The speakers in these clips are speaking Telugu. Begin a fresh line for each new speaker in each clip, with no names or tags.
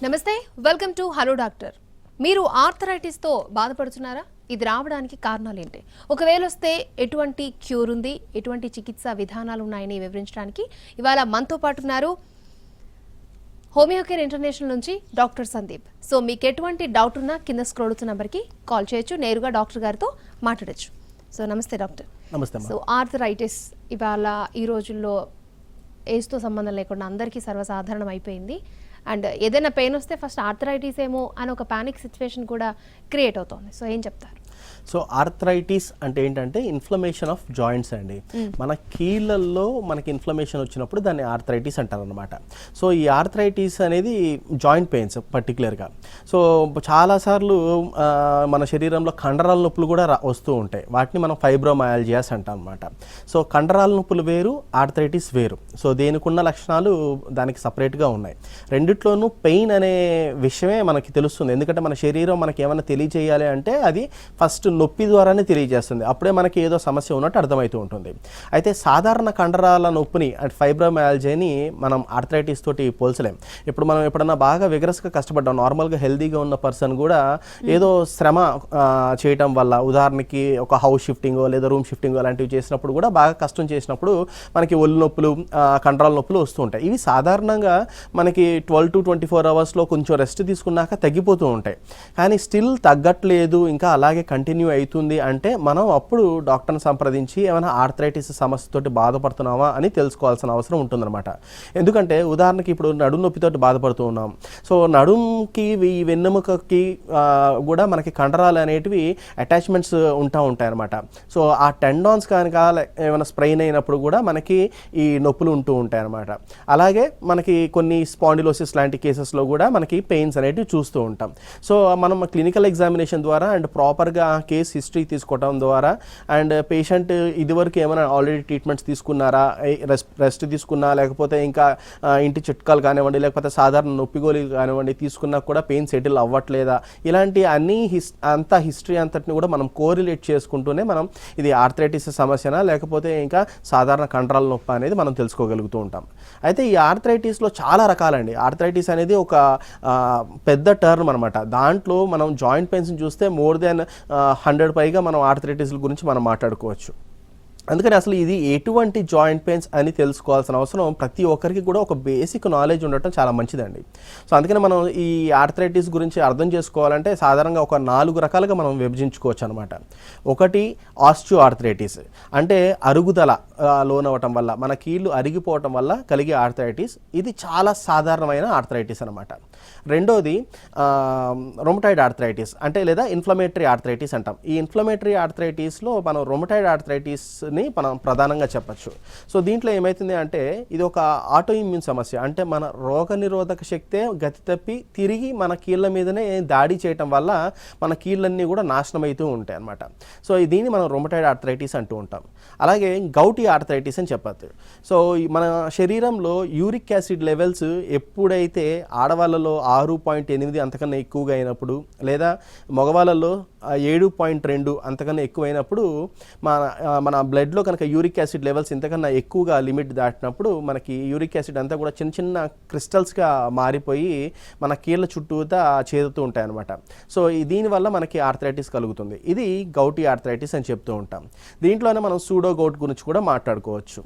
నమస్తే, వెల్కమ్ టు హలో డాక్టర్. మీరు ఆర్థరైటిస్తో బాధపడుతున్నారా? ఇది రావడానికి కారణాలు ఏంటి? ఒకవేళ వస్తే ఎటువంటి క్యూర్ ఉంది, ఎటువంటి చికిత్సా విధానాలు ఉన్నాయని వివరించడానికి ఇవాళ మనతో పాటు ఉన్నారు హోమియోకేర్ ఇంటర్నేషనల్ నుంచి డాక్టర్ సందీప్. సో మీకు ఎటువంటి డౌట్ ఉన్నా కింద స్క్రోల్ అవుతున్న నెంబర్కి కాల్ చేయొచ్చు, నేరుగా డాక్టర్ గారితో మాట్లాడచ్చు. సో నమస్తే డాక్టర్.
నమస్తే.
సో ఆర్థరైటిస్ ఇవాళ ఈ రోజుల్లో ఏజ్తో సంబంధం లేకుండా అందరికీ సర్వసాధారణం అయిపోయింది. అండ్ ఏదైనా పెయిన్ వస్తే ఫస్ట్ ఆర్థరైటిస్ ఏమో అని ఒక పానిక్ సిచ్యువేషన్ కూడా క్రియేట్ అవుతుంది. సో ఏం చెప్తారు?
సో ఆర్థరైటిస్ అంటే ఏంటంటే ఇన్ఫ్లమేషన్ ఆఫ్ జాయింట్స్ అండి. మన కీళ్ళల్లో మనకి ఇన్ఫ్లమేషన్ వచ్చినప్పుడు దాన్ని ఆర్థరైటిస్ అంటారు అనమాట. సో ఈ ఆర్థరైటిస్ అనేది జాయింట్ పెయిన్స్ పర్టికులర్గా. సో చాలాసార్లు మన శరీరంలో కండరాల నొప్పులు కూడా వస్తూ ఉంటాయి. వాటిని మనం ఫైబ్రోమయాల్జియాస్ అంటాం అనమాట. సో కండరాల నొప్పులు వేరు, ఆర్థరైటిస్ వేరు. సో దేనికున్న లక్షణాలు దానికి సపరేట్గా ఉన్నాయి. రెండిట్లోనూ పెయిన్ అనే విషయమే మనకి తెలుస్తుంది. ఎందుకంటే మన శరీరం మనకి ఏమైనా తెలియజేయాలి అంటే అది ఫస్ట్ నొప్పి ద్వారానే తెలియజేస్తుంది. అప్పుడే మనకి ఏదో సమస్య ఉన్నట్టు అర్థమవుతూ ఉంటుంది. అయితే సాధారణ కండరాల నొప్పిని అంటే ఫైబ్రోమయాల్జియాని మనం ఆర్థరైటిస్ తోటి పోల్చలేం. ఇప్పుడు మనం ఎప్పుడన్నా బాగా విగరస్గా కష్టపడ్డాం, నార్మల్గా హెల్దీగా ఉన్న పర్సన్ కూడా ఏదో శ్రమ చేయటం వల్ల, ఉదాహరణకి ఒక హౌస్ షిఫ్టింగో లేదా రూమ్ షిఫ్టింగో అలాంటివి చేసినప్పుడు కూడా బాగా కష్టం చేసినప్పుడు మనకి ఒళ్ళు నొప్పులు, కండరాల నొప్పులు వస్తూ ఉంటాయి. ఇవి సాధారణంగా మనకి 12 to 24 అవర్స్లో కొంచెం రెస్ట్ తీసుకున్నాక తగ్గిపోతూ ఉంటాయి. కానీ స్టిల్ తగ్గట్లేదు, ఇంకా అలాగే కంటిన్యూ అవుతుంది అంటే మనం అప్పుడు డాక్టర్ని సంప్రదించి ఏమైనా ఆర్థరైటిస్ సమస్యతోటి బాధపడుతున్నామా అని తెలుసుకోవాల్సిన అవసరం ఉంటుందన్నమాట. ఎందుకంటే ఉదాహరణకి ఇప్పుడు నడుము నొప్పితోటి బాధపడుతూ ఉన్నాం. సో నడుముకి, ఈ వెన్నెముకకి కూడా మనకి కండరాలు అనేటివి అటాచ్మెంట్స్ ఉంటాయి అన్నమాట. సో ఆ టెండాన్స్ కనుక ఏమైనా స్ప్రెయిన్ అయినప్పుడు కూడా మనకి ఈ నొప్పులు ఉంటాయి అన్నమాట. అలాగే మనకి కొన్ని స్పాండిలోసిస్ లాంటి కేసెస్లో కూడా మనకి పెయిన్స్ అనేటివి చూస్తూ ఉంటాం. సో మనం క్లినికల్ ఎగ్జామినేషన్ ద్వారా అండ్ ప్రాపర్గా కేస్ హిస్టరీ తీసుకోవడం ద్వారా అండ్ పేషెంట్ ఇదివరకు ఏమైనా ఆల్రెడీ ట్రీట్మెంట్స్ తీసుకున్నారా, రెస్ట్ తీసుకున్నా, లేకపోతే ఇంకా ఇంటి చిట్కాలు కానివ్వండి, లేకపోతే సాధారణ నొప్పి గోళీలు కానివ్వండి తీసుకున్నా కూడా పెయిన్ సెటిల్ అవ్వట్లేదా, ఇలాంటి అన్ని హిస్టరీ అంతటిని కూడా మనం కోరిలేట్ చేసుకుంటూనే మనం ఇది ఆర్థరైటిస్ సమస్యనా లేకపోతే ఇంకా సాధారణ కండరాల నొప్పి అనేది మనం తెలుసుకోగలుగుతూ ఉంటాం. అయితే ఈ ఆర్థరైటిస్లో చాలా రకాలండి. ఆర్థరైటిస్ అనేది ఒక పెద్ద టర్మ్ అనమాట. దాంట్లో మనం జాయింట్ పెయిన్స్ని చూస్తే మోర్ దెన్ 100 పైగా మనం ఆర్థరైటిస్ గురించి మనం మాట్లాడుకోవచ్చు. అందుకని అసలు ఇది ఎటువంటి జాయింట్ పెయిన్స్ అని తెలుసుకోవాల్సిన అవసరం ప్రతి ఒక్కరికి కూడా ఒక బేసిక్ నాలెడ్జ్ ఉండటం చాలా మంచిదండి. సో అందుకని మనం ఈ ఆర్థరైటిస్ గురించి అర్థం చేసుకోవాలంటే సాధారణంగా ఒక 4 రకాలుగా మనం విభజించుకోవచ్చు అనమాట. ఒకటి ఆస్టియో ఆర్థరైటిస్, అంటే అరుగుదల లోనవటం వల్ల, మన కీళ్ళు అరిగిపోవటం వల్ల కలిగే ఆర్థరైటిస్. ఇది చాలా సాధారణమైన ఆర్థరైటిస్ అనమాట. రెండోది రొమటాయిడ్ ఆర్థరైటిస్, అంటే లేదా ఇన్ఫ్లమేటరీ ఆర్థరైటిస్ అంటాం. ఈ ఇన్ఫ్లమేటరీ ఆర్థరైటిస్లో మనం రొమటాయిడ్ ఆర్థరైటిస్ మనం ప్రధానంగా చెప్పచ్చు. సో దీంట్లో ఏమవుతుంది అంటే ఇది ఒక ఆటో ఇమ్యూన్ సమస్య. అంటే మన రోగనిరోధక శక్తే గతి తప్పి తిరిగి మన కీళ్ళ మీదనే దాడి చేయటం వల్ల మన కీళ్ళన్నీ కూడా నాశనం అవుతూ ఉంటాయి అన్నమాట. సో దీన్ని మనం రొమటాయిడ్ ఆర్థరైటిస్ అంటూ ఉంటాం. అలాగే గౌటీ ఆర్థరైటిస్ అని చెప్పచ్చు. సో మన శరీరంలో యూరిక్ యాసిడ్ లెవెల్స్ ఎప్పుడైతే ఆడవాళ్ళలో 6.8 అంతకన్నా ఎక్కువగా అయినప్పుడు, లేదా మగవాళ్ళలో 7.2 అంతకన్నా ఎక్కువైనప్పుడు, మన బ్లడ్లో కనుక యూరిక్ యాసిడ్ లెవెల్స్ ఇంతకన్నా ఎక్కువగా లిమిట్ దాటినప్పుడు మనకి యూరిక్ యాసిడ్ అంతా కూడా చిన్న చిన్న క్రిస్టల్స్గా మారిపోయి మన కీళ్ళ చుట్టూతా చేరుతూ ఉంటాయి అన్నమాట. సో దీనివల్ల మనకి ఆర్థరైటిస్ కలుగుతుంది. ఇది గౌటీ ఆర్థరైటిస్ అని చెప్తూ ఉంటాం. దీంట్లోనే మనం సూడో గౌట్ గురించి కూడా మాట్లాడుకోవచ్చు.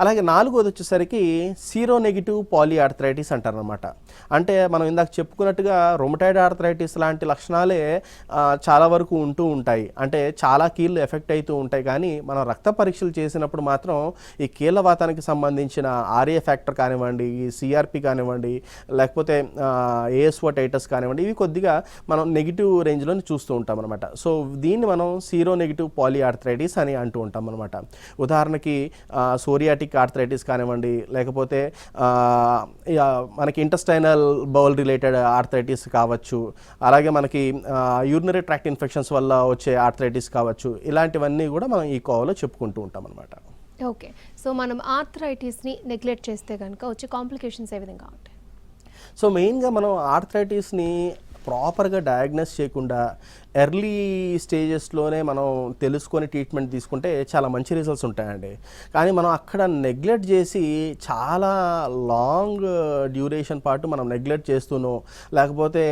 అలాగే 4వది వచ్చేసరికి సీరో నెగిటివ్ పాలీ ఆర్థరైటిస్ అంటారనమాట. అంటే మనం ఇందాక చెప్పుకున్నట్టుగా రొమటాయిడ్ ఆర్థరైటిస్ లాంటి లక్షణాలే చాలా వరకు ఉంటూ ఉంటాయి. అంటే చాలా కీళ్ళు ఎఫెక్ట్ అవుతూ ఉంటాయి. కానీ మనం రక్త పరీక్షలు చేసినప్పుడు మాత్రం ఈ కీళ్ళవాతానికి సంబంధించిన ఆర్ఏ ఫ్యాక్టర్ కానివ్వండి, సిఆర్పి కానివ్వండి, లేకపోతే ఏఎస్ఓటైటస్ కానివ్వండి, ఇవి కొద్దిగా మనం నెగిటివ్ రేంజ్లో చూస్తూ ఉంటాం అనమాట. సో దీన్ని మనం సీరో నెగిటివ్ పాలీ ఆర్థరైటిస్ అని అంటూ ఉంటాం అనమాట. ఉదాహరణకి సోరియాటిక్ ఆర్థరైటిస్ కానివ్వండి, లేకపోతే మనకి ఇంటెస్టైనల్ బౌల్ రిలేటెడ్ ఆర్థరైటిస్ కావచ్చు, అలాగే మనకి యూరినరీ ట్రాక్ట్ ఇన్ఫెక్షన్స్ వల్ల వచ్చే ఆర్థరైటిస్ కావచ్చు. ఇలాంటివన్నీ కూడా మనం ఈ కోవలో చెప్పుకుంటూ ఉంటాం అనమాట.
ఓకే. సో మనం ఆర్థరైటిస్ని నెగ్లెక్ట్ చేస్తే కనుక వచ్చే కాంప్లికేషన్స్ ఏ విధంగా ఉంటాయి?
సో మెయిన్గా మనం ఆర్థరైటిస్ని ప్రాపర్గా డయాగ్నోస్ చేయకుండా ఎర్లీ స్టేజెస్లోనే మనం తెలుసుకొని ట్రీట్మెంట్ తీసుకుంటే చాలా మంచి రిజల్ట్స్ ఉంటాయండి. కానీ మనం అక్కడ నెగ్లెక్ట్ చేసి చాలా లాంగ్ డ్యూరేషన్ పాటు మనం నెగ్లెక్ట్ చేస్తూనో, లేకపోతే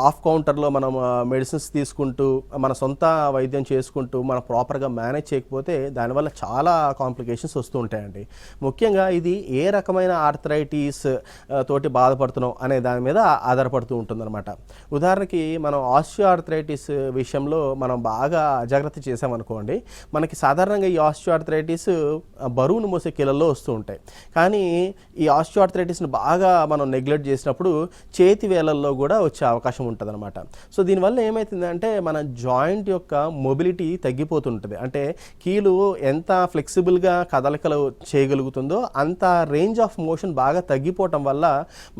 ఆఫ్ కౌంటర్లో మనం మెడిసిన్స్ తీసుకుంటూ మన సొంత వైద్యం చేసుకుంటూ మనం ప్రాపర్గా మేనేజ్ చేయకపోతే దానివల్ల చాలా కాంప్లికేషన్స్ వస్తూ ఉంటాయండి. ముఖ్యంగా ఇది ఏ రకమైన ఆర్థరైటిస్ తోటి బాధపడుతున్నాం అనే దాని మీద ఆధారపడుతూ ఉంటుందన్నమాట. ఉదాహరణకి మనం ఆర్థరైటిస్ విషయంలో మనం బాగా అజాగ్రత్త చేసామనుకోండి, మనకి సాధారణంగా ఈ ఆర్థరైటిస్ బరువును మోసే కీళ్ళల్లో వస్తూ ఉంటాయి. కానీ ఈ ఆర్థరైటిస్ని బాగా మనం నెగ్లెక్ట్ చేసినప్పుడు చేతి వేలల్లో కూడా వచ్చే అవకాశం ఉంటుంది అనమాట. సో దీనివల్ల ఏమవుతుందంటే మన జాయింట్ యొక్క మొబిలిటీ తగ్గిపోతుంటుంది. అంటే కీలు ఎంత ఫ్లెక్సిబుల్గా కదలికలు చేయగలుగుతుందో అంత రేంజ్ ఆఫ్ మోషన్ బాగా తగ్గిపోవటం వల్ల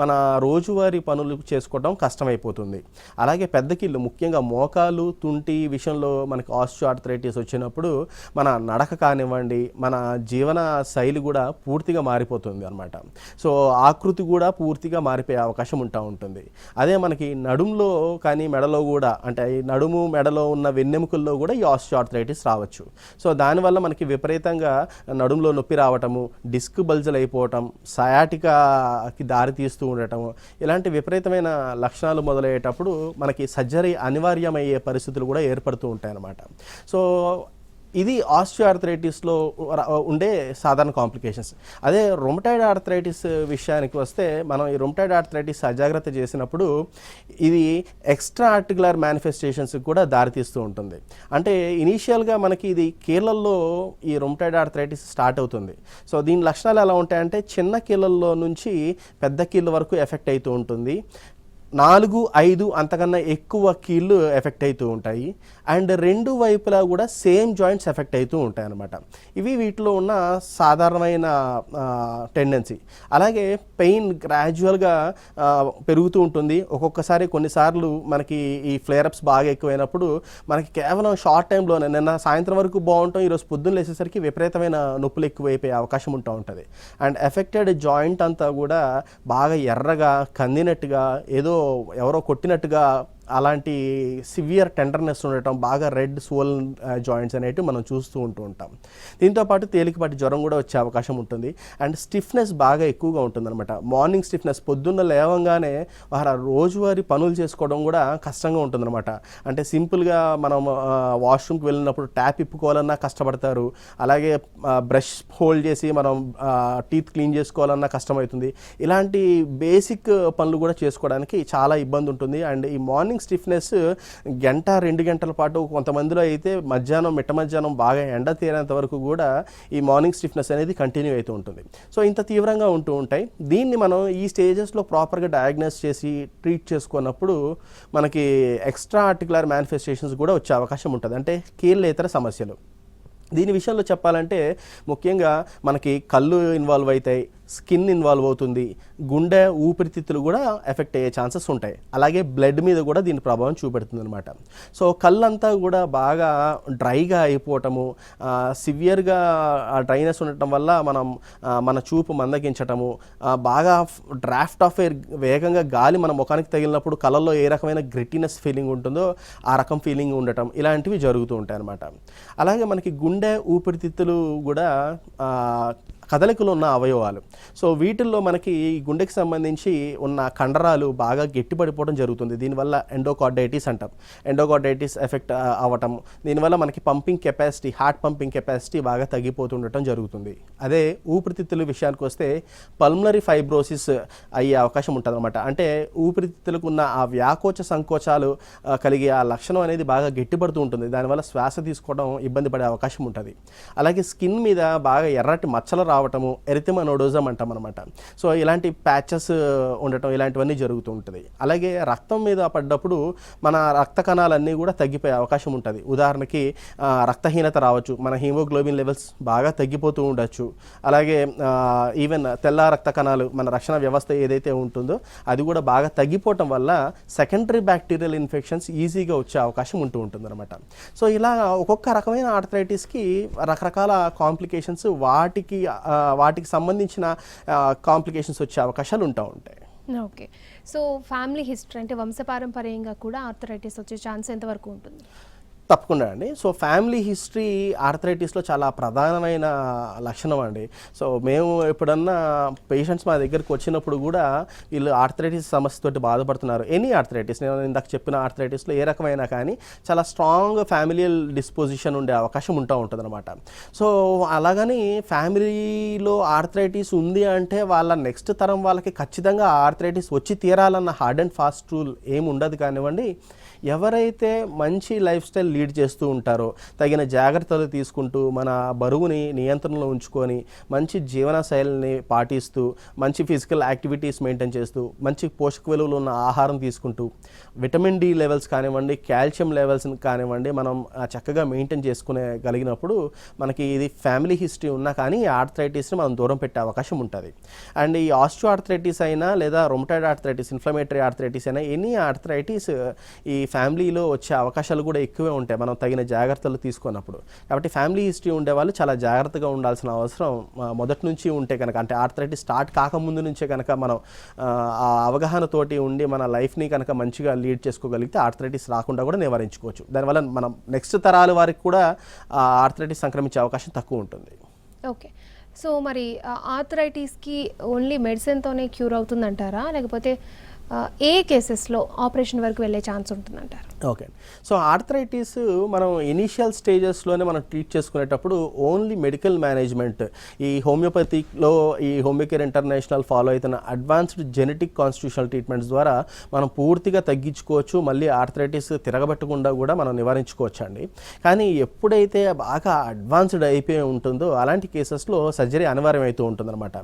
మన రోజువారీ పనులు చేసుకోవడం కష్టమైపోతుంది. అలాగే పెద్ద కీళ్ళు ముఖ్యంగా మోకాలు, తుంటి విషయంలో మనకి ఆర్థరైటిస్ వచ్చినప్పుడు మన నడక కానివ్వండి, మన జీవన శైలి కూడా పూర్తిగా మారిపోతుంది అనమాట. సో ఆకృతి కూడా పూర్తిగా మారిపోయే అవకాశం ఉంటుంది. అదే మనకి నడుములో కానీ మెడలో కూడా, అంటే ఈ నడుము మెడలో ఉన్న వెన్నెముకల్లో కూడా ఈ ఆర్థరైటిస్ రావచ్చు. సో దానివల్ల మనకి విపరీతంగా నడుములో నొప్పి రావటము, డిస్క్ బల్జలు అయిపోవటం, సయాటికాకి దారి తీస్తూ ఉండటము, ఇలాంటి విపరీతమైన లక్షణాలు మొదలయ్యేటప్పుడు మనకి సర్జరీ అనివార్యమయ్యే పరిస్థితులు కూడా ఏర్పడుతూ ఉంటాయన్నమాట. సో ఇది ఆర్థరైటిస్లో ఉండే సాధారణ కాంప్లికేషన్స్. అదే రొమటాయిడ్ ఆర్థరైటిస్ విషయానికి వస్తే, మనం ఈ రొమటాయిడ్ ఆర్థరైటిస్ అజాగ్రత్త చేసినప్పుడు ఇది ఎక్స్ట్రా ఆర్టికులర్ మేనిఫెస్టేషన్స్కి కూడా దారితీస్తూ ఉంటుంది. అంటే ఇనీషియల్గా మనకి ఇది కీళ్ళల్లో ఈ రొమటాయిడ్ ఆర్థరైటిస్ స్టార్ట్ అవుతుంది. సో దీని లక్షణాలు ఎలా ఉంటాయంటే, చిన్న కీళ్ళల్లో నుంచి పెద్ద కీళ్ళ వరకు ఎఫెక్ట్ అవుతూ ఉంటుంది. 4, 5 అంతకన్నా ఎక్కువ కీళ్ళు ఎఫెక్ట్ అవుతూ ఉంటాయి. అండ్ రెండు వైపులా కూడా సేమ్ జాయింట్స్ ఎఫెక్ట్ అవుతూ ఉంటాయి అన్నమాట. ఇవి వీటిలో ఉన్న సాధారణమైన టెండెన్సీ. అలాగే పెయిన్ గ్రాడ్యువల్గా పెరుగుతూ ఉంటుంది. ఒక్కొక్కసారి కొన్నిసార్లు మనకి ఈ ఫ్లేరప్స్ బాగా ఎక్కువైనప్పుడు మనకి కేవలం షార్ట్ టైంలోనే, నిన్న సాయంత్రం వరకు బాగుంటాం, ఈరోజు పొద్దున్న లేసేసరికి విపరీతమైన నొప్పులు ఎక్కువైపోయే అవకాశం ఉంటుంది. అండ్ ఎఫెక్టెడ్ జాయింట్ అంతా కూడా బాగా ఎర్రగా, కందినట్టుగా, ఏదో ఎవరో కొట్టినట్టుగా అలాంటి సివియర్ టెండర్నెస్ ఉండటం, బాగా రెడ్ స్వోల్న్ జాయింట్స్ అనేవి మనం చూస్తూ ఉంటాం. దీంతోపాటు తేలికపాటి జ్వరం కూడా వచ్చే అవకాశం ఉంటుంది. అండ్ స్టిఫ్నెస్ బాగా ఎక్కువగా ఉంటుందన్నమాట. మార్నింగ్ స్టిఫ్నెస్, పొద్దున్న లేవంగానే రోజువారీ పనులు చేసుకోవడం కూడా కష్టంగా ఉంటుందన్నమాట. అంటే సింపుల్గా మనం వాష్రూమ్కి వెళ్ళినప్పుడు ట్యాప్ ఇప్పుకోవాలన్నా కష్టపడతారు. అలాగే బ్రష్ హోల్డ్ చేసి మనం టీత్ క్లీన్ చేసుకోవాలన్నా కష్టమవుతుంది. ఇలాంటి బేసిక్ పనులు కూడా చేసుకోవడానికి చాలా ఇబ్బంది ఉంటుంది. అండ్ ఈ మార్నింగ్ స్టిఫ్నెస్ 1-2 గంటల పాటు, కొంతమందిలో అయితే మిట్ట మధ్యాహ్నం బాగా ఎండ తీరేంత వరకు కూడా ఈ మార్నింగ్ స్టిఫ్నెస్ అనేది కంటిన్యూ అవుతూ ఉంటుంది. సో ఇంత తీవ్రంగా ఉంటూ ఉంటాయి. దీన్ని మనం ఈ స్టేజెస్లో ప్రాపర్గా డయాగ్నోస్ చేసి ట్రీట్ చేసుకున్నప్పుడు మనకి ఎక్స్ట్రా ఆర్టికులర్ మేనిఫెస్టేషన్స్ కూడా వచ్చే అవకాశం ఉంటుంది, అంటే కీళ్ళేతర సమస్యలు. దీని విషయంలో చెప్పాలంటే ముఖ్యంగా మనకి కళ్ళు ఇన్వాల్వ్ అవుతాయి, స్కిన్ ఇన్వాల్వ్ అవుతుంది, గుండె, ఊపిరితిత్తులు కూడా ఎఫెక్ట్ అయ్యే ఛాన్సెస్ ఉంటాయి. అలాగే బ్లడ్ మీద కూడా దీని ప్రభావం చూపెడుతుంది అనమాట. సో కళ్ళంతా కూడా బాగా డ్రైగా అయిపోవటము, సివియర్గా డ్రైనెస్ ఉండటం వల్ల మన చూపు మందగించటము, బాగా డ్రాఫ్ట్ ఆఫ్ ఎయిర్, వేగంగా గాలి మన ముఖానికి తగిలినప్పుడు కళ్ళల్లో ఏ రకమైన గ్రిట్టినెస్ ఫీలింగ్ ఉంటుందో ఆ రకం ఫీలింగ్ ఉండటం, ఇలాంటివి జరుగుతూ ఉంటాయి అన్నమాట. అలాగే మనకి గుండె, ఊపిరితిత్తులు కూడా కదలికలు ఉన్న అవయవాలు. సో వీటిల్లో మనకి గుండెకి సంబంధించి ఉన్న కండరాలు బాగా గట్టిపడిపోవడం జరుగుతుంది. దీనివల్ల ఎండోకార్డైటిస్ అంటాం. ఎండోకార్డైటిస్ ఎఫెక్ట్ అవ్వటం, దీనివల్ల మనకి pumping capacity, heart pumping capacity బాగా తగ్గిపోతుండటం జరుగుతుంది. అదే ఊపిరితిత్తుల విషయానికి వస్తే పల్మనరీ ఫైబ్రోసిస్ అయ్యే అవకాశం ఉంటుంది అనమాట. అంటే ఊపిరితిత్తులకు ఉన్న ఆ వ్యాకోచ సంకోచాలు కలిగే ఆ లక్షణం అనేది బాగా గట్టిపడుతూ ఉంటుంది. దానివల్ల శ్వాస తీసుకోవడం ఇబ్బంది పడే అవకాశం ఉంటుంది. అలాగే స్కిన్ మీద బాగా ఎర్రటి మచ్చలు రావటము, ఎరిథెమా నోడోజం అంటాం అనమాట. సో ఇలాంటి ప్యాచెస్ ఉండటం, ఇలాంటివన్నీ జరుగుతూ ఉంటుంది. అలాగే రక్తం మీద పడ్డప్పుడు మన రక్త కణాలన్నీ కూడా తగ్గిపోయే అవకాశం ఉంటుంది. ఉదాహరణకి రక్తహీనత రావచ్చు, మన హీమోగ్లోబిన్ లెవెల్స్ బాగా తగ్గిపోతూ ఉండొచ్చు. అలాగే ఈవెన్ తెల్ల రక్త కణాలు, మన రక్షణ వ్యవస్థ ఏదైతే ఉంటుందో అది కూడా బాగా తగ్గిపోవటం వల్ల సెకండరీ బ్యాక్టీరియల్ ఇన్ఫెక్షన్స్ ఈజీగా వచ్చే అవకాశం ఉంటుంది అనమాట. సో ఇలా ఒక్కొక్క రకమైన ఆర్థరైటిస్కి రకరకాల కాంప్లికేషన్స్, వాటికి సంబంధించిన కాంప్లికేషన్స్ వచ్చే అవకాశాలు ఉంటాయి.
ఓకే. సో ఫ్యామిలీ హిస్టరీ అంటే వంశపారంపర్యంగా కూడా ఆర్థరైటిస్ వచ్చే ఛాన్స్ ఎంతవరకు ఉంటుంది?
తప్పకుండా అండి. సో ఫ్యామిలీ హిస్టరీ ఆర్థరైటిస్లో చాలా ప్రధానమైన లక్షణం అండి. సో మేము ఎప్పుడన్నా పేషెంట్స్ మా దగ్గరికి వచ్చినప్పుడు కూడా వీళ్ళు ఆర్థరైటిస్ సమస్యతోటి బాధపడుతున్నారు. ఎనీ ఆర్థరైటిస్, నేను ఇందాక చెప్పిన ఆర్థరైటిస్లో ఏ రకమైనా కానీ చాలా స్ట్రాంగ్ ఫ్యామిలియల్ డిస్పోజిషన్ ఉండే అవకాశం ఉంటుందన్నమాట. సో అలాగని ఫ్యామిలీలో ఆర్థరైటిస్ ఉంది అంటే వాళ్ళ నెక్స్ట్ తరం వాళ్ళకి ఖచ్చితంగా ఆర్థరైటిస్ వచ్చి తీరాలన్న హార్డ్ అండ్ ఫాస్ట్ రూల్ ఏమి ఉండదు కానివ్వండి. ఎవరైతే మంచి లైఫ్ స్టైల్ లీడ్ చేస్తూ ఉంటారో, తగిన జాగ్రత్తలు తీసుకుంటూ మన బరువుని నియంత్రణలో ఉంచుకొని మంచి జీవన శైలిని పాటిస్తూ మంచి ఫిజికల్ యాక్టివిటీస్ మెయింటైన్ చేస్తూ మంచి పోషక విలువలు ఉన్న ఆహారం తీసుకుంటూ విటమిన్ డి లెవెల్స్ కానివ్వండి, కాల్షియం లెవెల్స్ కానివ్వండి మనం చక్కగా మెయింటైన్ చేసుకునేగలిగినప్పుడు మనకి ఇది ఫ్యామిలీ హిస్టరీ ఉన్నా కానీ ఈ ఆర్థరైటిస్ని మనం దూరం పెట్టే అవకాశం ఉంటుంది. అండ్ ఈ ఆస్టియో ఆర్థరైటిస్ అయినా లేదా రొమటాయిడ్ ఆర్థరైటిస్, ఇన్ఫ్లమేటరీ ఆర్థరైటిస్ అయినా ఎనీ ఆర్థరైటిస్ ఈ ఫ్యామిలీలో వచ్చే అవకాశాలు కూడా ఎక్కువే ఉంటాయి మనం తగిన జాగ్రత్తలు తీసుకున్నప్పుడు. కాబట్టి ఫ్యామిలీ హిస్టరీ ఉండేవాళ్ళు చాలా జాగ్రత్తగా ఉండాల్సిన అవసరం మొదటి నుంచి ఉంటే కనుక, అంటే ఆర్థరైటిస్ స్టార్ట్ కాకముందు నుంచే కనుక మనం ఆ అవగాహనతోటి ఉండి మన లైఫ్ని కనుక మంచిగా లీడ్ చేసుకోగలిగితే ఆర్థరైటిస్ రాకుండా కూడా నివారించుకోవచ్చు. దానివల్ల మనం నెక్స్ట్ తరాల వారికి కూడా ఆర్థరైటిస్ సంక్రమించే అవకాశం తక్కువ ఉంటుంది.
ఓకే. సో మరి ఆర్థరైటిస్కి ఓన్లీ మెడిసిన్తోనే క్యూర్ అవుతుందంటారా, లేకపోతే ఏ కేసెస్లో ఆపరేషన్ వరకు వెళ్ళే ఛాన్స్ ఉంటుందంటారు?
ఓకే. సో ఆర్థరైటిస్ మనం ఇనీషియల్ స్టేజెస్లోనే మనం ట్రీట్ చేసుకునేటప్పుడు ఓన్లీ మెడికల్ మేనేజ్మెంట్, ఈ హోమియోపతిలో ఈ హోమియోకేర్ ఇంటర్నేషనల్ ఫాలో అవుతున్న అడ్వాన్స్డ్ జెనెటిక్ కాన్స్టిట్యూషనల్ ట్రీట్మెంట్స్ ద్వారా మనం పూర్తిగా తగ్గించుకోవచ్చు. మళ్ళీ ఆర్థరైటిస్ తిరగబెట్టకుండా కూడా మనం నివారించుకోవచ్చు అండి. కానీ ఎప్పుడైతే బాగా అడ్వాన్స్డ్ అయిపోయి ఉంటుందో అలాంటి కేసెస్లో సర్జరీ అనివార్యం అవుతూ ఉంటుందన్నమాట.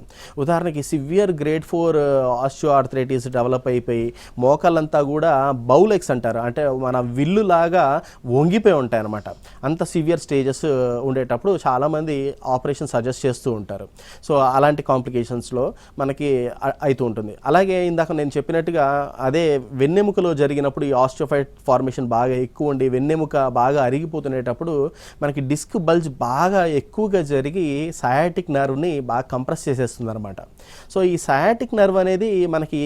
ఉదాహరణకి severe grade 4 osteo arthritis develop అయిపోయి మోకాళ్ళంతా కూడా బౌలెక్స్ అంటారు, అంటే మన విల్లులాగా వంగిపోయి ఉంటాయి అన్నమాట. అంత సివియర్ స్టేజెస్ ఉండేటప్పుడు చాలామంది ఆపరేషన్ సజెస్ట్ చేస్తూ ఉంటారు. సో అలాంటి కాంప్లికేషన్స్లో మనకి అవుతూ ఉంటుంది. అలాగే ఇందాక నేను చెప్పినట్టుగా అదే వెన్నెముకలో జరిగినప్పుడు ఈ ఆస్టియోఫైట్ ఫార్మేషన్ బాగా ఎక్కువ ఉండి వెన్నెముక బాగా అరిగిపోతునేటప్పుడు మనకి డిస్క్ బల్జ్ బాగా ఎక్కువగా జరిగి సయాటిక్ నర్వ్ని బాగా కంప్రెస్ చేసేస్తుంది అనమాట. సో ఈ సయాటిక్ నర్వ్ అనేది మనకి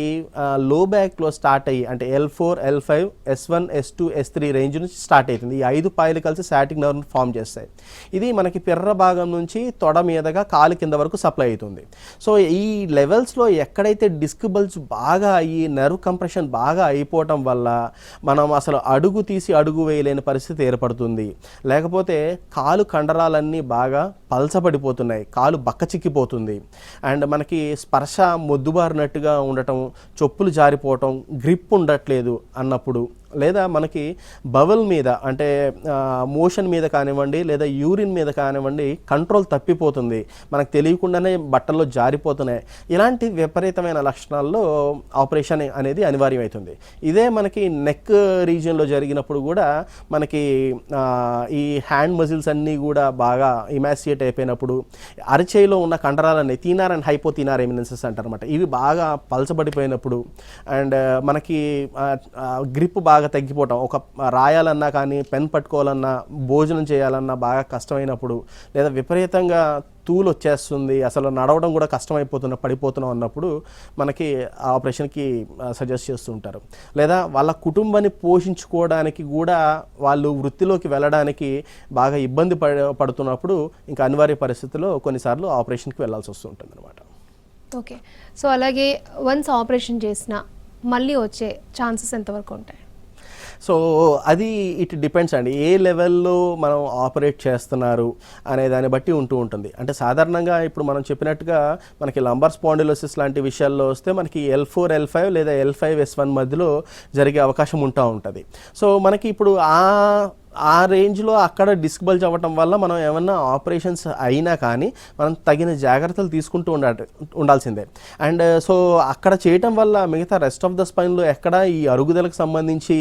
లో బ్యాక్లో స్టార్ట్ అయ్యి, అంటే L4, L5, S1, S2, S3 range నుంచి స్టార్ట్ అవుతుంది. ఈ 5 పాయలు కలిసి సయాటిక్ నర్వ్ని ఫామ్ చేస్తాయి. ఇది మనకి పిర్ర భాగం నుంచి తొడ మీదగా కాలు కింద వరకు సప్లై అవుతుంది. సో ఈ లెవెల్స్లో ఎక్కడైతే డిస్క్ బల్జ్ బాగా అయ్యి నర్వ్ కంప్రెషన్ బాగా అయిపోవటం వల్ల మనం అసలు అడుగు తీసి అడుగు వేయలేని పరిస్థితి ఏర్పడుతుంది. లేకపోతే కాలు కండరాలన్నీ బాగా పల్చబడిపోతున్నాయి, కాలు బక్కచిక్కిపోతుంది. అండ్ మనకి స్పర్శ మొద్దుబారినట్టుగా ఉండటం, చొప్పులు జారిపోవటం, గ్రిప్ ఉండట్లేదు అన్నప్పుడు, లేదా మనకి బవల్ మీద అంటే మోషన్ మీద కానివ్వండి లేదా యూరిన్ మీద కానివ్వండి కంట్రోల్ తప్పిపోతుంది, మనకు తెలియకుండానే బట్టల్లో జారిపోతున్నాయి. ఇలాంటి విపరీతమైన లక్షణాల్లో ఆపరేషన్ అనేది అనివార్యమవుతుంది. ఇదే మనకి నెక్ రీజియన్లో జరిగినప్పుడు కూడా మనకి ఈ హ్యాండ్ మజిల్స్ అన్నీ కూడా బాగా ఇమాసియేట్ అయిపోయినప్పుడు, అరచేయిలో ఉన్న కండరాలన్నీ థీనార్ అండ్ హైపోథీనార్ ఎమినెన్సెస్ అంటారన్నమాట, ఇవి బాగా పలచబడిపోయినప్పుడు అండ్ మనకి గ్రిప్ బాగా తగ్గిపోవటం, ఒక రాయాలన్నా కానీ పెన్ పట్టుకోవాలన్నా భోజనం చేయాలన్నా బాగా కష్టమైనప్పుడు, లేదా విపరీతంగా తూలు వచ్చేస్తుంది, అసలు నడవడం కూడా పడిపోతున్నాం అన్నప్పుడు మనకి ఆపరేషన్కి సజెస్ట్ చేస్తూ ఉంటారు. లేదా వాళ్ళ కుటుంబాన్ని పోషించుకోవడానికి కూడా వాళ్ళు వృత్తిలోకి వెళ్ళడానికి బాగా ఇబ్బంది పడుతున్నప్పుడు ఇంకా అనివార్య పరిస్థితుల్లో కొన్నిసార్లు ఆపరేషన్కి వెళ్ళాల్సి వస్తుంటుంది అనమాట.
ఓకే. సో అలాగే వన్స్ ఆపరేషన్ చేసినా మళ్ళీ వచ్చే ఛాన్సెస్ ఎంతవరకు ఉంటాయి?
సో అది ఇట్ డిపెండ్స్ అండి, ఏ లెవెల్లో మనం ఆపరేట్ చేస్తున్నారు అనే దాన్ని బట్టి ఉంటుంది. అంటే సాధారణంగా ఇప్పుడు మనం చెప్పినట్టుగా మనకి లంబర్ స్పాండిలోసిస్ లాంటి విషయాల్లో వస్తే మనకి L4, L5 లేదా L5, S1 మధ్యలో జరిగే అవకాశం ఉంటుంది. సో మనకి ఇప్పుడు ఆ రేంజ్లో అక్కడ డిస్క్ బల్జ్ అవ్వటం వల్ల మనం ఏమన్నా ఆపరేషన్స్ అయినా కానీ మనం తగిన జాగ్రత్తలు తీసుకుంటూ ఉండాల్సిందే. అండ్ సో అక్కడ చేయటం వల్ల మిగతా రెస్ట్ ఆఫ్ ద స్పైన్లో ఎక్కడ ఈ అరుగుదలకు సంబంధించి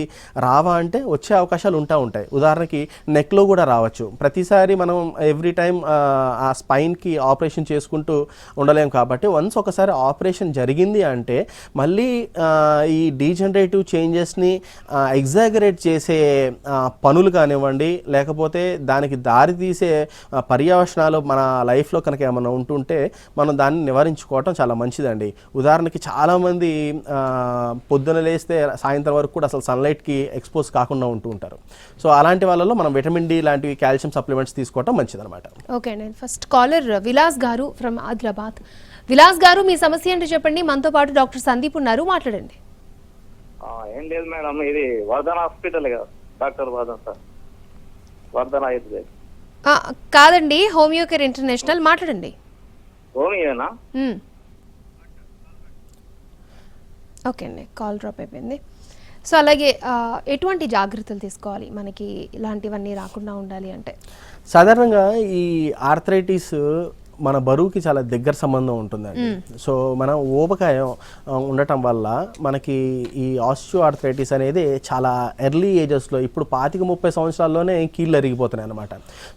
రావా అంటే వచ్చే అవకాశాలు ఉంటాయి. ఉదాహరణకి నెక్లో కూడా రావచ్చు. ప్రతిసారి మనం ఎవ్రీ టైం ఆ స్పైన్కి ఆపరేషన్ చేసుకుంటూ ఉండలేం కాబట్టి వన్స్ ఒకసారి ఆపరేషన్ జరిగింది అంటే మళ్ళీ ఈ డీజనరేటివ్ చేంజెస్ని ఎగ్జాగరేట్ చేసే పనులు కానివ్వండి, లేకపోతే దానికి దారి తీసే పర్యవసనాలు మన లైఫ్లో కనుక ఏమైనా ఉంటుంటే మనం దాన్ని నివారించుకోవటం చాలా మంచిదండి. ఉదాహరణకి చాలామంది పొద్దున లేస్తే సాయంత్రం వరకు కూడా అసలు సన్లైట్కి ఎక్స్పోజ్ కాకుండా ఉంటూ ఉంటారు. సో అలాంటి వాళ్ళలో మనం విటమిన్ డి లాంటివి కాల్షియం సప్లిమెంట్స్ తీసుకోవటం మంచిదన్నమాట.
ఓకే అండి. ఫస్ట్ కాలర్ విలాస్ గారు ఫ్రమ్ ఆదిలాబాద్. విలాస్ గారు, మీ సమస్య ఏంటో చెప్పండి. మనతో పాటు డాక్టర్ సందీప్ ఉన్నారు, మాట్లాడండి.
ఏం లేదు మేడం, ఇది వర్ధన హాస్పిటల్ కదా, డాక్టర్ వర్ధన్ సార్, వర్ధన అయితే
కాదండి, హోమియో కేర్ ఇంటర్నేషనల్, మాట్లాడండి.
హోమియోనా?
ఓకే అండి, కాల్ డ్రాప్ అయిపోయింది. సో అలాగే ఎటువంటి జాగ్రత్తలు తీసుకోవాలి మనకి ఇలాంటివన్నీ రాకుండా ఉండాలి అంటే?
సాధారణంగా ఈ ఆర్థరైటిస్ మన బరువుకి చాలా దగ్గర సంబంధం ఉంటుందండి. సో మనం ఊబకాయం ఉండటం వల్ల మనకి ఈ ఆస్టియో ఆర్థరైటిస్ అనేది చాలా ఎర్లీ ఏజెస్లో, ఇప్పుడు 25-30 సంవత్సరాల్లోనే కీళ్ళు అరిగిపోతున్నాయి అనమాట.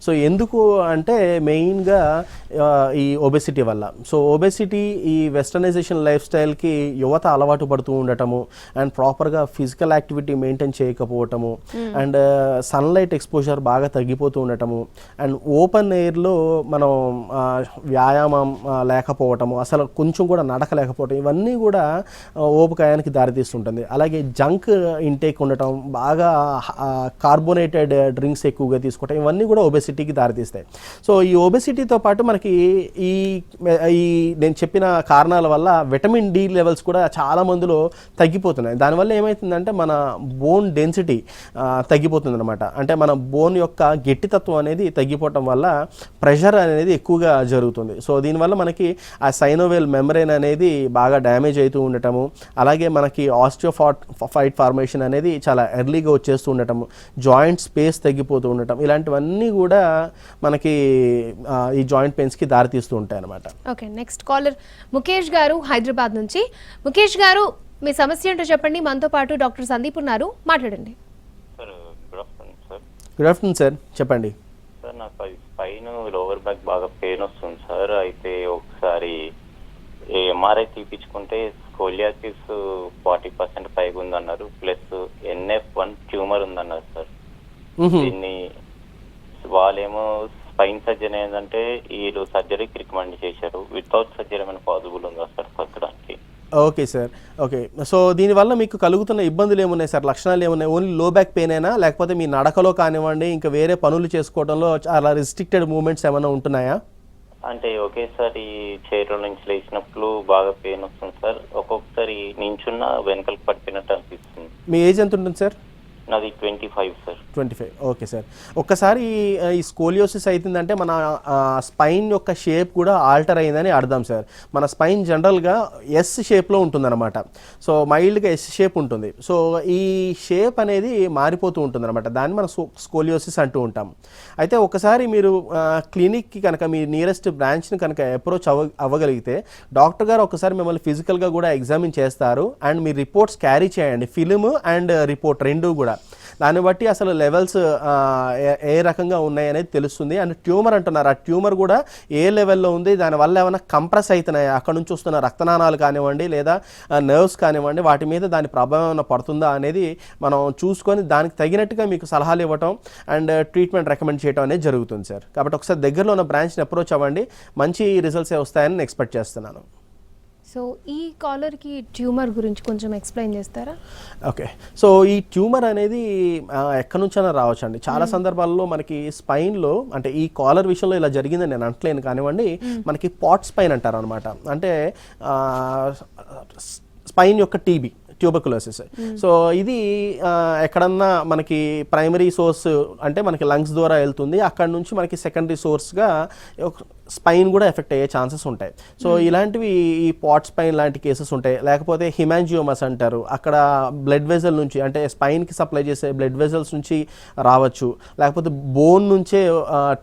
సో ఎందుకు అంటే మెయిన్గా ఈ ఒబెసిటీ వల్ల. సో ఒబెసిటీ, ఈ వెస్టర్నైజేషన్ లైఫ్ స్టైల్కి యువత అలవాటు పడుతూ ఉండటము, అండ్ ప్రాపర్గా ఫిజికల్ యాక్టివిటీ మెయింటైన్ చేయకపోవటము, అండ్ సన్లైట్ ఎక్స్పోజర్ బాగా తగ్గిపోతూ ఉండటము, అండ్ ఓపెన్ ఎయిర్లో మనం వ్యాయామం లేకపోవటము, అసలు కొంచెం కూడా నడక లేకపోవటం, ఇవన్నీ కూడా ఊబకాయానికి దారితీస్తుంటుంది. అలాగే జంక్ ఇంటేక్ ఉండటం, బాగా కార్బోనేటెడ్ డ్రింక్స్ ఎక్కువగా తీసుకోవటం, ఇవన్నీ కూడా ఒబెసిటీకి దారితీస్తాయి. సో ఈ ఒబెసిటీతో పాటు మనకి ఈ నేను చెప్పిన కారణాల వల్ల విటమిన్ డి లెవెల్స్ కూడా చాలా మందిలో తగ్గిపోతున్నాయి. దానివల్ల ఏమవుతుందంటే మన బోన్ డెన్సిటీ తగ్గిపోతుంది అనమాట. అంటే మన బోన్ యొక్క గట్టితత్వం అనేది తగ్గిపోవటం వల్ల ప్రెషర్ అనేది ఎక్కువగా జరుగుతుంది. సో దీనివల్ల మనకి ఆ సైనోవేల్ మెంబ్రేన్ అనేది బాగా డ్యామేజ్ అవుతూ ఉండటము, అలాగే మనకి ఆస్టియోఫైట్ ఫార్మేషన్ అనేది చాలా ఎర్లీగా వచ్చేస్తూ ఉండటము, జాయింట్ స్పేస్ తగ్గిపోతూ ఉండటం, ఇలాంటివన్నీ కూడా మనకి ఈ జాయింట్ పెయిన్స్కి దారితీస్తూ ఉంటాయి అన్నమాట.
ఓకే, నెక్స్ట్ కాలర్ ముఖేష్ గారు హైదరాబాద్ నుంచి. ముఖేష్ గారు, మీ సమస్య ఏంటో చెప్పండి. మనతో పాటు డాక్టర్ సందీప్ ఉన్నారు, మాట్లాడండి.
గుడ్ ఆఫ్టర్నూన్ సార్, చెప్పండి.
సార్, నాకు స్పైన్ లోవర్ బ్యాక్ బాగా పెయిన్ వస్తుంది సార్. అయితే ఒకసారి ఎంఆర్ఐ తీపించుకుంటే స్కోలియాసిస్ 40% పైగా ఉందన్నారు, ప్లస్ NF1 ట్యూమర్ ఉందన్నారు సార్. దీన్ని వాళ్ళేమో స్పైన్ సర్జరీ ఏంటంటే వీళ్ళు సర్జరీకి రికమెండ్ చేశారు. వితౌట్ సర్జరీ ఏమైనా పాసిబుల్ ఉందా సార్ తగ్గడానికి?
Okay sir, okay. సో దీనివల్ల మీకు కలుగుతున్న ఇబ్బందులు ఏమున్నాయి సార్, లక్షణాలు ఏమున్నాయి? ఓన్లీ లో బ్యాక్ పెయిన్ అయినా, లేకపోతే మీ నడకలో కానివ్వండి, ఇంకా వేరే పనులు చేసుకోవడంలో చాలా రిస్ట్రిక్టెడ్ మూమెంట్స్ ఏమైనా ఉంటున్నాయా?
అంటే ఒకేసారి చైర్లో నుంచి లేచినప్పుడు బాగా పెయిన్ వస్తుంది సార్. ఒక్కొక్కసారి నించున్న వెనకలకు పడిపోయినట్టు అనిపిస్తుంది.
మీ ఏజ్ ఎంత ఉంటుంది సార్?
నాది 25 సార్.
25. Okay sir. ఒక్కసారి ఈ స్కోలియోసిస్ అవుతుందంటే మన స్పైన్ యొక్క షేప్ కూడా ఆల్టర్ అయిందని అర్థం సార్. మన స్పైన్ జనరల్గా ఎస్ షేప్లో ఉంటుందన్నమాట. సో మైల్డ్గా ఎస్ షేప్ ఉంటుంది. సో ఈ షేప్ అనేది మారిపోతూ ఉంటుందన్నమాట. దాన్ని మనం స్కోలియోసిస్ అంటూ ఉంటాం. అయితే ఒకసారి మీరు క్లినిక్కి కనుక మీ నియరెస్ట్ బ్రాంచ్ని కనుక అప్రోచ్ అవ్వగలిగితే డాక్టర్ గారు ఒకసారి మిమ్మల్ని ఫిజికల్గా కూడా ఎగ్జామిన్ చేస్తారు. అండ్ మీ రిపోర్ట్స్ క్యారీ చేయండి, ఫిలిం అండ్ రిపోర్ట్ రెండు కూడా. దాన్ని బట్టి అసలు లెవెల్స్ ఏ రకంగా ఉన్నాయి అనేది తెలుస్తుంది. అండ్ ట్యూమర్ అంటున్నారు, ఆ ట్యూమర్ కూడా ఏ లెవెల్లో ఉంది, దానివల్ల ఏమైనా కంప్రెస్ అవుతున్నాయి, అక్కడ నుంచి వస్తున్న రక్తనాళాలు కానివ్వండి, లేదా నర్వ్స్ కానివ్వండి, వాటి మీద దాని ప్రభావం ఏమైనా పడుతుందా అనేది మనం చూసుకొని దానికి తగినట్టుగా మీకు సలహాలు ఇవ్వటం అండ్ ట్రీట్మెంట్ రికమెండ్ చేయడం అనేది జరుగుతుంది సార్. కాబట్టి ఒకసారి దగ్గరలో ఉన్న బ్రాంచ్ని అప్రోచ్ అవ్వండి, మంచి రిజల్ట్స్ వస్తాయని ఎక్స్పెక్ట్ చేస్తున్నాను.
సో ఈ కాలర్కి ట్యూమర్ గురించి కొంచెం ఎక్స్ప్లెయిన్ చేస్తారా?
ఓకే. సో ఈ ట్యూమర్ అనేది ఎక్కడి నుంచైనా రావచ్చు అండి. చాలా సందర్భాల్లో మనకి స్పైన్లో, అంటే ఈ కాలర్ విషయంలో ఇలా జరిగిందని నేను అంటలేను కానివ్వండి, మనకి పాట్ స్పైన్ అంటారు అనమాట. అంటే స్పైన్ యొక్క ట్యూబర్కులోసిస్. సో ఇది ఎక్కడన్నా మనకి ప్రైమరీ సోర్స్ అంటే మనకి లంగ్స్ ద్వారా వెళ్తుంది, అక్కడ నుంచి మనకి సెకండరీ సోర్స్గా స్పైన్ కూడా ఎఫెక్ట్ అయ్యే ఛాన్సెస్ ఉంటాయి. సో ఇలాంటివి ఈ పాట్ స్పైన్ లాంటి కేసెస్ ఉంటాయి. లేకపోతే హిమాంజియోమస్ అంటారు, అక్కడ బ్లడ్ వెజల్ నుంచి, అంటే స్పైన్కి సప్లై చేసే బ్లడ్ వెజల్స్ నుంచి రావచ్చు, లేకపోతే బోన్ నుంచే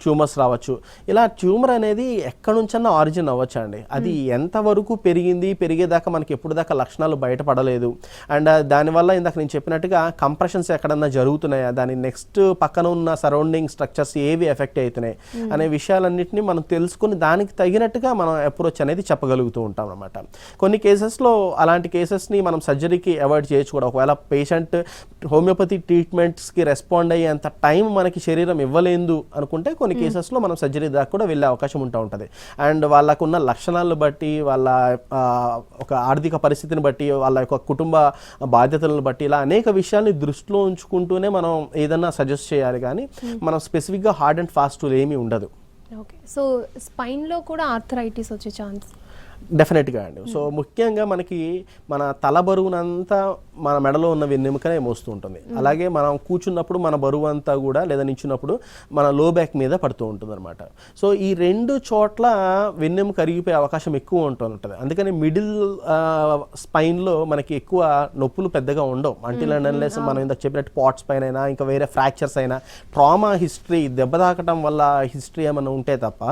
ట్యూమర్స్ రావచ్చు. ఇలా ట్యూమర్ అనేది ఎక్కడి నుంచన్నా ఆరిజిన్ అవ్వచ్చు అండి. అది ఎంతవరకు పెరిగేదాకా మనకి ఎప్పుడు దాకా లక్షణాలు బయటపడలేదు. అండ్ దానివల్ల ఇందాక నేను చెప్పినట్టుగా కంప్రెషన్స్ ఎక్కడన్నా జరుగుతున్నాయా, దాని నెక్స్ట్ పక్కన ఉన్న సరౌండింగ్ స్ట్రక్చర్స్ ఏవి ఎఫెక్ట్ అవుతున్నాయి అనే విషయాలన్నింటినీ మనం తెలుసుకొని తెలుసుకుని దానికి తగినట్టుగా మనం అప్రోచ్ అనేది చెప్పగలుగుతూ ఉంటాం అనమాట. కొన్ని కేసెస్లో అలాంటి కేసెస్ని మనం సర్జరీకి అవాయిడ్ చేయొచ్చు కూడా. ఒకవేళ పేషెంట్ హోమియోపతి ట్రీట్మెంట్స్కి రెస్పాండ్ అయ్యేంత టైం మనకి శరీరం ఇవ్వలేదు అనుకుంటే కొన్ని కేసెస్లో మనం సర్జరీ దాకా కూడా వెళ్ళే అవకాశం ఉంటుంది. అండ్ వాళ్ళకున్న లక్షణాలను బట్టి, వాళ్ళ ఒక ఆర్థిక పరిస్థితిని బట్టి, వాళ్ళ యొక్క కుటుంబ బాధ్యతలను బట్టి ఇలా అనేక విషయాల్ని దృష్టిలో ఉంచుకుంటూనే మనం ఏదన్నా సజెస్ట్ చేయాలి. కానీ మనం స్పెసిఫిక్గా హార్డ్ అండ్ ఫాస్ట్ రూల్ ఏమీ ఉండదు.
ఓకే, సో స్పైన్లో కూడా ఆర్థరైటిస్ వచ్చే ఛాన్స్?
డెఫినెట్గా అండి. సో ముఖ్యంగా మనకి మన తల బరువునంతా మన మెడలో ఉన్న వెన్నెముకనే మోస్తూ ఉంటుంది. అలాగే మనం కూర్చున్నప్పుడు మన బరువు అంతా కూడా లేదా నించున్నప్పుడు మన లో బ్యాక్ మీద పడుతూ ఉంటుంది అనమాట. సో ఈ రెండు చోట్ల వెన్నెముక కరిగిపోయే అవకాశం ఎక్కువ ఉంటుంది. అందుకని మిడిల్ స్పైన్లో మనకి ఎక్కువ నొప్పులు పెద్దగా ఉండవు. అంటిల్ అండ్ అన్లెస్ మనం ఇందాక చెప్పినట్టు పాట్స్ పైన అయినా ఇంకా వేరే ఫ్రాక్చర్స్ అయినా ట్రామా హిస్టరీ, దెబ్బ తాకటం వల్ల హిస్టరీ ఏమైనా ఉంటే తప్ప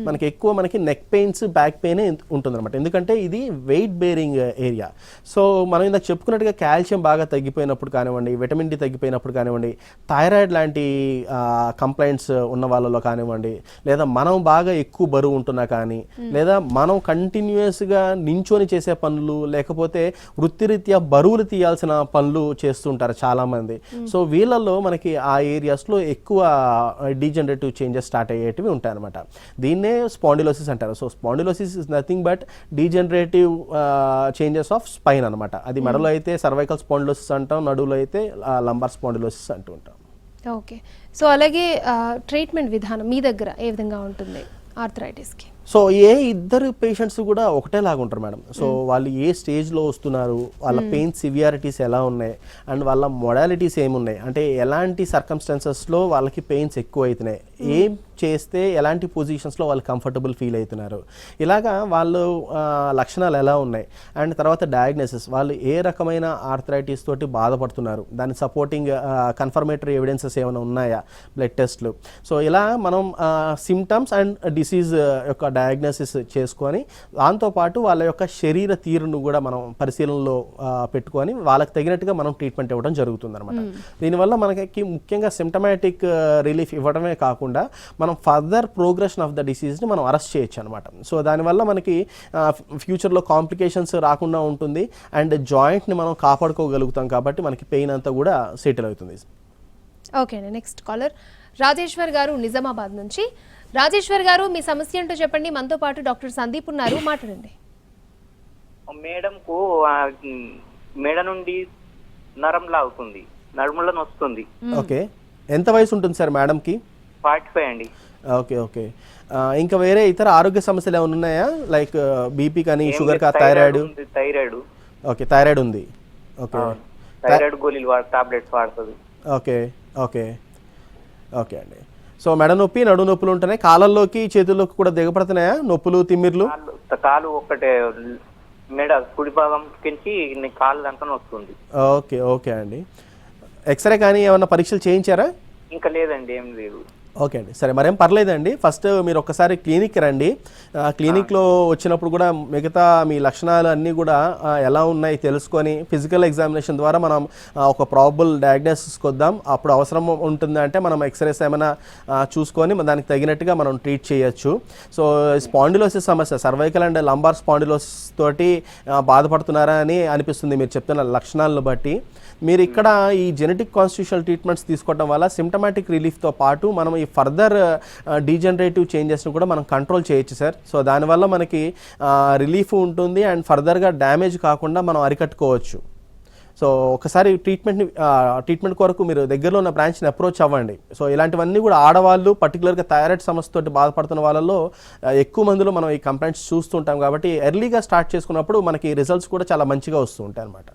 మనకి ఎక్కువ నెక్ పెయిన్స్, బ్యాక్ పెయిన్ ఉంటుంది అనమాట. ఎందుకంటే ఇది వెయిట్ బేరింగ్ ఏరియా. సో మనం ఇందాక చెప్పుకున్నట్టుగా కాల్షియం బాగా తగ్గిపోయినప్పుడు కానివ్వండి, విటమిన్ డి తగ్గిపోయినప్పుడు కానివ్వండి, థైరాయిడ్ లాంటి కంప్లైంట్స్ ఉన్న వాళ్ళలో కానివ్వండి, లేదా మనం బాగా ఎక్కువ బరువు ఉంటున్నా కానీ, లేదా మనం కంటిన్యూస్గా నించొని చేసే పనులు, లేకపోతే వృత్తిరీత్యా బరువులు తీయాల్సిన పనులు చేస్తుంటారు చాలామంది. సో వీళ్ళల్లో మనకి ఆ ఏరియాస్లో ఎక్కువ డీజనరేటివ్ చేంజెస్ స్టార్ట్ అయ్యేటివి ఉంటాయి అనమాట. దీన్నే స్పాండిలోసిస్ అంటారు. So spondylosis is nothing but degenerative changes of spine అనమాట. అది మెడలో అయితే సర్వైకల్ స్పాండిలోసిస్ అంటాం, నడువులో అయితే లంబార్ స్పాండిలోసిస్ అంటూ ఉంటాం.
ఓకే, సో అలాగే ట్రీట్మెంట్ విధానం మీ దగ్గర ఏ విధంగా ఉంటుంది ఆర్థరైటిస్కి?
సో ఇద్దరు పేషెంట్స్ కూడా ఒకటేలాగా ఉంటారు మేడం. సో వాళ్ళు ఏ స్టేజ్లో వస్తున్నారు, వాళ్ళ పెయిన్ సివియారిటీస్ ఎలా ఉన్నాయి, అండ్ వాళ్ళ మొడాలిటీస్ ఏమున్నాయి, అంటే ఎలాంటి సర్కమ్స్టాన్సెస్లో వాళ్ళకి పెయిన్స్ ఎక్కువ అవుతున్నాయి, ఏం చేస్తే ఎలాంటి పొజిషన్స్లో వాళ్ళు కంఫర్టబుల్ ఫీల్ అవుతున్నారు, ఇలాగా వాళ్ళు లక్షణాలు ఎలా ఉన్నాయి, అండ్ తర్వాత డయాగ్నోసిస్, వాళ్ళు ఏ రకమైన ఆర్థరైటిస్ తోటి బాధపడుతున్నారు, దాని సపోర్టింగ్ కన్ఫర్మేటరీ ఎవిడెన్సెస్ ఏమైనా ఉన్నాయా, బ్లడ్ టెస్ట్లు. సో ఇలా మనం సిమ్టమ్స్ అండ్ డిసీజ్ యొక్క డయాగ్నోసిస్ చేసుకొని దాంతోపాటు వాళ్ళ యొక్క శరీర తీరును కూడా మనం పరిశీలనలో పెట్టుకొని వాళ్ళకి తగినట్టుగా మనం ట్రీట్మెంట్ ఇవ్వడం జరుగుతుంది అనమాట. దీనివల్ల మనకి ముఖ్యంగా సిమ్టమాటిక్ రిలీఫ్ ఇవ్వడమే కాకుండా మనం ఫర్దర్ ప్రోగ్రెషన్ ఆఫ్ ద డిసీజ్ని మనం అరెస్ట్ చేయొచ్చు అనమాట. సో దానివల్ల మనకి ఫ్యూచర్లో కాంప్లికేషన్స్ రాకుండా ఉంటుంది అండ్ జాయింట్ని మనం కాపాడుకోగలుగుతాం. కాబట్టి మనకి పెయిన్ అంతా కూడా సెటిల్ అవుతుంది.
ఓకే అండి, నెక్స్ట్ కాలర్ రాజేశ్వర్ గారు నిజామాబాద్ నుంచి. రాజేశ్వర్ గారు, మీ సమస్య ఏంటో చెప్పండి. మనతో పాటు డాక్టర్ సందీప్ ఉన్నారు, మాట్లాడండి.
మేడంకు మెడ నుండి నరం లాగుతుంది, నడుములో నొస్తుంది.
ఓకే, ఎంత వయసు ఉంటుంది సార్ మేడంకి?
45 అండి.
ఓకే ఓకే, ఇంకా వేరే ఇతర ఆరోగ్య సమస్యలు ఏమైనా ఉన్నాయా, లైక్ బీపీ కానీ, షుగర్ కా, థైరాయిడ్? ఓకే, థైరాయిడ్ ఉంది. ఓకే,
థైరాయిడ్ గోళీలు టాబ్లెట్స్ వాడుతుంది.
ఓకే ఓకే ఓకే అండి. సో మెడ నొప్పి, నడు నొప్పులు ఉంటున్నాయి, కాళ్ళల్లోకి చేతుల్లోకి కూడా దిగపడుతున్నాయా నొప్పులు, తిమ్మిర్లు?
కాలు ఒక్కటే, మెడ కుడి భాగం కించి కాళ్ళు అంతా వస్తుంది.
ఓకే ఓకే అండి. ఎక్స్రే కానీ ఏమన్నా పరీక్షలు చేయించారా?
ఇంకా లేదండి, ఏం లేదు.
ఓకే అండి, సరే, మరేం పర్లేదండి. ఫస్ట్ మీరు ఒక్కసారి క్లినిక్కి రండి. క్లినిక్లో వచ్చినప్పుడు కూడా మిగతా మీ లక్షణాలు అన్నీ కూడా ఎలా ఉన్నాయి తెలుసుకొని ఫిజికల్ ఎగ్జామినేషన్ ద్వారా మనం ఒక ప్రాబబుల్ డయాగ్నోసిస్కి వద్దాం. అప్పుడు అవసరం ఉంటుందంటే మనం ఎక్స్రేస్ ఏమైనా చూసుకొని దానికి తగినట్టుగా మనం ట్రీట్ చేయొచ్చు. సో స్పాండిలోసిస్ సమస్య, సర్వైకల్ అండ్ లంబార్ స్పాండిలోసిస్ తోటి బాధపడుతున్నారా అని అనిపిస్తుంది మీరు చెప్తున్న లక్షణాలను బట్టి. మీరు ఇక్కడ ఈ జెనెటిక్ కాన్స్టిట్యూషనల్ ట్రీట్మెంట్స్ తీసుకోవడం వల్ల సిమ్టమాటిక్ రిలీఫ్తో పాటు మనం ఈ ఫర్దర్ డీజనరేటివ్ చేంజెస్ను కూడా మనం కంట్రోల్ చేయొచ్చు సార్. సో దానివల్ల మనకి రిలీఫ్ ఉంటుంది అండ్ ఫర్దర్గా డ్యామేజ్ కాకుండా మనం అరికట్టుకోవచ్చు. సో ఒకసారి ట్రీట్మెంట్ కొరకు మీరు దగ్గరలో ఉన్న బ్రాంచ్ని అప్రోచ్ అవ్వండి. సో ఇలాంటివన్నీ కూడా ఆడవాళ్ళు, పర్టికులర్గా థైరాయిడ్ సమస్యతో బాధపడుతున్న వాళ్ళలో ఎక్కువ మందిలో మనం ఈ కంప్లైంట్స్ చూస్తుంటాం. కాబట్టి ఎర్లీగా స్టార్ట్ చేసుకున్నప్పుడు మనకి రిజల్ట్స్ కూడా చాలా మంచిగా వస్తూ ఉంటాయి అన్నమాట.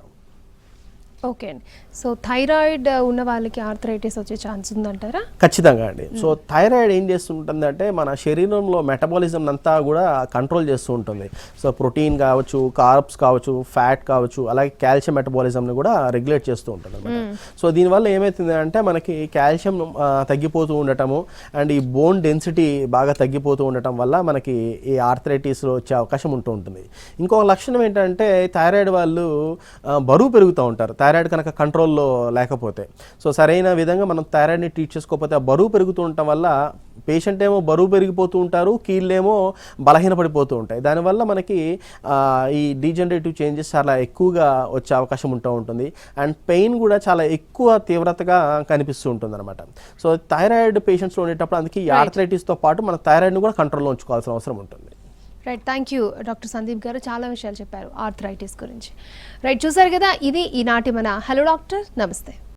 ఓకే అండి, సో థైరాయిడ్ ఉన్న వాళ్ళకి ఆర్థరైటిస్ వచ్చే ఛాన్స్ ఉందంటారా?
ఖచ్చితంగా అండి. సో థైరాయిడ్ ఏం చేస్తుంటుందంటే మన శరీరంలో మెటబాలిజం అంతా కూడా కంట్రోల్ చేస్తూ ఉంటుంది. సో ప్రోటీన్ కావచ్చు, కార్బ్స్ కావచ్చు, ఫ్యాట్ కావచ్చు, అలాగే కాల్షియం మెటబాలిజంని కూడా రెగ్యులేట్ చేస్తూ ఉంటుంది అనమాట. సో దీనివల్ల ఏమవుతుంది అంటే మనకి కాల్షియం తగ్గిపోతూ ఉండటము అండ్ ఈ బోన్ డెన్సిటీ బాగా తగ్గిపోతూ ఉండటం వల్ల మనకి ఈ ఆర్థరైటిస్ వచ్చే అవకాశం ఉంటూ ఉంటుంది. ఇంకొక లక్షణం ఏంటంటే థైరాయిడ్ వాళ్ళు బరువు పెరుగుతూ ఉంటారు. థైరాయిడ్ కనుక కంట్రోల్లో లేకపోతే. సో సరైన విధంగా మనం థైరాయిడ్ని ట్రీట్ చేసుకోకపోతే ఆ బరువు పెరుగుతూ ఉండటం వల్ల పేషెంట్ ఏమో బరువు పెరిగిపోతూ ఉంటారు, కీళ్ళేమో బలహీనపడిపోతూ ఉంటాయి. దానివల్ల మనకి ఈ డీజనరేటివ్ చేంజెస్ చాలా ఎక్కువగా వచ్చే అవకాశం ఉంటుంది. అండ్ పెయిన్ కూడా చాలా ఎక్కువ తీవ్రతగా కనిపిస్తూ ఉంటుంది అనమాట. సో థైరాయిడ్ పేషెంట్స్లో ఉండేటప్పుడు అందుకే ఈ ఆర్థరైటిస్తో పాటు మన థైరాయిడ్ని కూడా కంట్రోల్లో ఉంచుకోవాల్సిన అవసరం ఉంటుంది.
Right, thank you doctor Sandeep గారు, చాలా విషయాలు చెప్పారు ఆర్థరైటిస్ గురించి. రైట్, చూసారు కదా, ఇది ఈనాటి మన హలో డాక్టర్. నమస్తే.